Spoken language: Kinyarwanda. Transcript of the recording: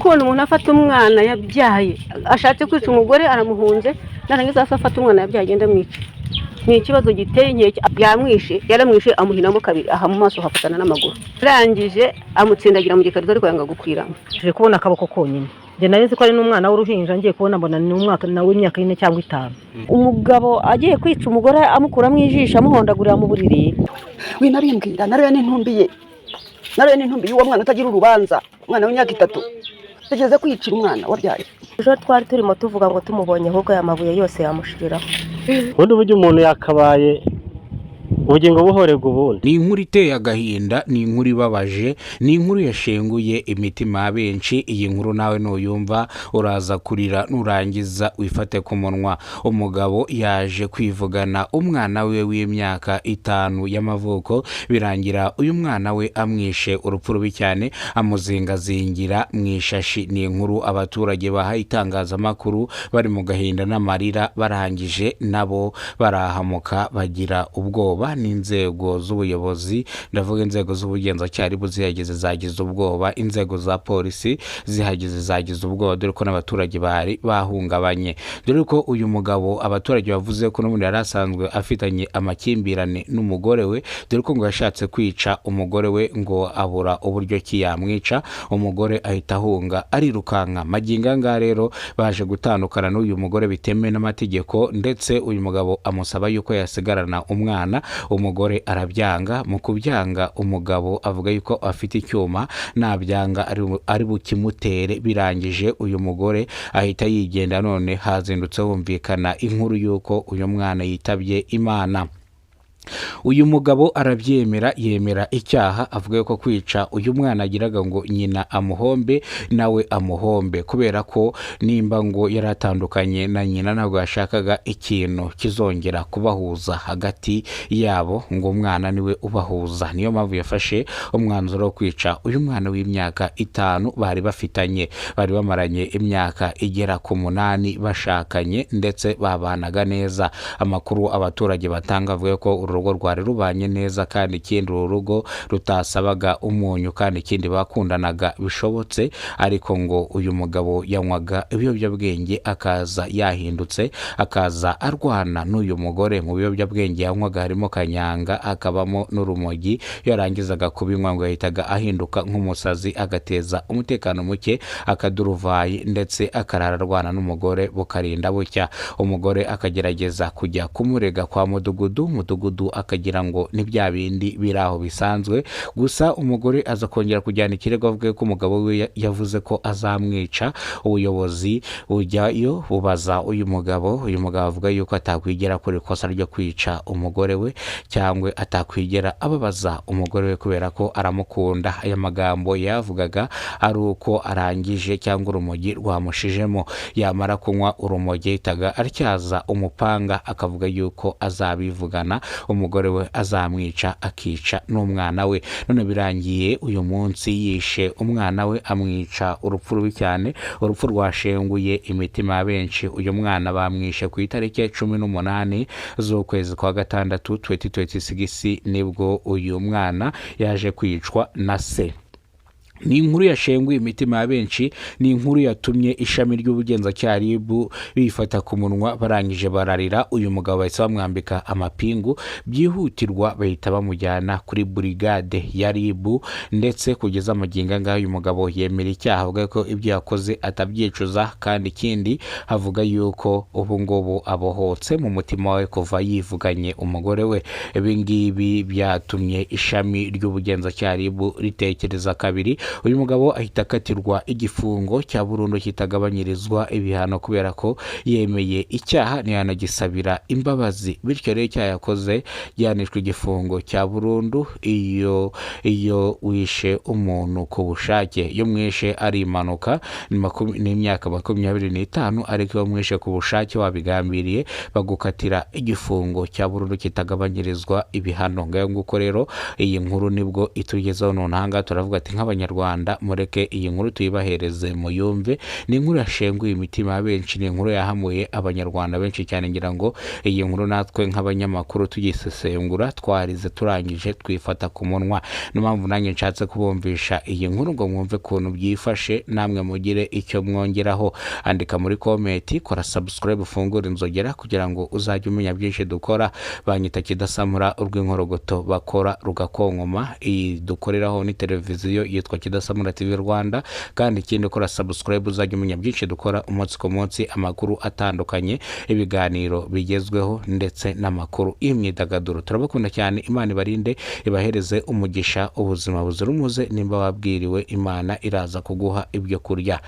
kubona umuntu afata umwana yabyaye ashatse kwica umugore aramuhunze narangiza afata umwana yabyaye agenda mwica. Ni ikibazo giteye inkeke, yaramwishe amuhinamo kabiri aha mu maso hafatana n'amaguru, arangije amutsindagira mu gikarizo ariko yanga gukwiramo. Tuje kubona akaboko konyine, njye nari nzi ko ari n'umwana w'uruhinja, ngiye kubona mbona ni umwaka nawe w'imyaka 4 cyangwa 5. Umugabo agiye kwica umugore amukuramo ijisho amuhondagurira mu buriri. Winarimbwira nariwe n'intumbiye uwo mwana utagira urubanza, umwana w'imyaka 3 tegeze kwicira umwana wabyaye. Ejo twari turimo tuvuga ngo tumubonye ahubwo aya mabuye yose yamushiriraho. Ubundi buryo umuntu yakabaye ubugingo buhorerwa ubundi. Ni inkuru iteye agahinda, ni inkuru ibabaje, ni inkuru yashenguye imitima ya benshi. Iyi nkuru nawe nuyumva uraza kurira nurangiza wifate ku munwa. Umugabo yaje kwivugana umwana we w'imyaka 5 y'amavuko, birangira uyu mwana we amwishe urupfu rubi cyane, amuzingazingira mu ishashi. Ni inkuru abaturage baha itangazamakuru bari mu gahinda n'amarira, barangije nabo barahamuka bagira ubwoba. N'inzego z'ubuyobozi, ndavuga inzego z'ubugenzacyaha buzihageze zagize ubwoba, inzego za polisi zihageze zagize ubwoba, dore ko n'abaturage bari bahungabanye. Dore ko uyu mugabo abaturage bavuze ko n'ubundi yari asanzwe afitanye amakimbirane n'umugore we, dore ko ngo yashatse kwica umugore we ngo abura uburyo ki yamwica, umugore ahita ahunga arirukanka. Magingo ngaha rero baje gutandukana n'uyu mugore bitemewe n'amategeko, ndetse uyu mugabo amusaba yuko yasigarana umwana. Umugore arabyanga. Mu kubyanga umugabo avuga yuko afite icyuma nabyanga ari bukimutere. Birangije uyu mugore ahita yigenda. None hazindutse humvikana inkuru yuko uyu mwana yitabye Imana. Uyu mugabo arabyemera, yemera icyaha, avuga yuko kwica uyu mwana agiraga ngo nyina amuhombe nawe amuhombe, kubera ko nimba ngo yaratandukanye na nyina ntabwo yashakaga ikintu kizongera kubahuza hagati yabo, ngo umwana niwe ubahuza. Niyo mpamvu yafashe umwanzuro wo kwica uyu mwana w'imyaka 5 bari bafitanye, bari bamaranye imyaka igera ku 8 bashakanye ndetse babanaga neza. Amakuru abaturage batanga avuga ko urugo rwari rubanye neza, kandi ikindi urugo rutasabaga umunyu, kandi ikindi bakundanaga bishobotse. Ariko ngo uyu mugabo yanywaga ibiyobyabwenge, akaza yahindutse, akaza arwana n'uyu mugore. Mu biyobyabwenge yanywaga harimo kanyanga, akabamo n'urumogi. Yarangizaga kubinywa ngo yahitaga ahinduka nk'umusazi, agateza umutekano muke, akaduruvayi, ndetse akarara arwana n'umugore bukarinda bucya. Umugore akagerageza kujya kumurega kwa mudugudu akagira ngo ni bya bindi biraho bisanzwe. Gusa umugore aza kongera kujyana ikirego avuga ko umugabo we yavuze ko azamwica. Ubuyobozi bujyayo bubaza uyu mugabo avuga yuko atakwigera kuri ikosa ryo kwica umugore we, cyangwa atakwigera ababaza umugore we kubera ko aramukunda. Aya magambo yavugaga ari uko arangije cyangwa urumogi rwamushijemo, yamara kunywa urumogi itaga atyaza umupanga, akavuga yuko azabivugana umugore we azamwica akica n'umwana we. None birangiye uyu munsi yishe umwana we, amwica urupfu rubi cyane, urupfu rwashenguye imitima ya benshi. Uyu mwana bamwishe ku itariki 18 z'ukwezi kwa 6 2026 nibwo uyu mwana yaje kwicwa na se. Ni inkuru yashenguye imitima ya benshi, ni inkuru yatumye ishami ry'ubugenzacyaha bifata ku munwa, barangije bararira. Uyu mugabo bahise bamwambika amapingu, byihutirwa bahita bamujyana kuri brigade ya RIB, ndetse kugeza amagingo ngaho uyu mugabo yemera icyaha, avuga ko ibyo yakoze atabyicuza, kandi ikindi havuga yuko ubu ngubu abohotse mu mutima we kuva yivuganye umugore we. Ibi ngibi byatumye ishami ry'ubugenzacyaha ritekereza kabiri. Uyu mugabo ahita akatirwa igifungo cya burundu kitagabanyirizwa ibihano, kubera ko yemeye icyaha ntiyanagisabira imbabazi. Bityo rero icyaha yakoze yanishwe igifungo cya burundu iyo wishe umuntu ku bushake. Iyo mwishe ari impanuka n'imyaka 25, ariko iyo mwishe ku bushake wabigambiriye bagukatira igifungo cya burundu kitagabanyirizwa ibihano. Ngayo nguko rero iyi nkuru nibwo itugezeho. None aha ngaha turavuga ati nk'abanyarwanda banyarwanda mureke iyi nkuru tuyibahereze muyumve. Ni inkuru yashenguye imitima ya benshi, ni inkuru yahamuye abanyarwanda benshi cyane. Ngira ngo iyi nkuru natwe nk'abanyamakuru tugisesengura twarize turangije twifata ku munwa. Niyo mpamvu nanjye nshatse kubumvisha iyi nkuru ngo mwumve ukuntu byifashe, namwe mugire icyo mwongeraho. Andika muri komenti, kora subscribe, ufungure inzogera kugira ngo uzajye umenya byinshi dukora. Banyita Kidasamura urw'inkorogoto bakora rugakonkoma. Iyi dukoreraho ni televiziyo yitwa Kidasamura TV Rwanda, kandi ikindi kora subscribe uzajye umenya byinshi dukora umunsi ku munsi, amakuru atandukanye, ibiganiro bigezweho ndetse n'amakuru y'imyidagaduro. Turabakunda cyane, Imana ibarinde, ibahereze umugisha, ubuzima buzira umuze. Nimba wabwiriwe, Imana iraza kuguha ibyo kurya.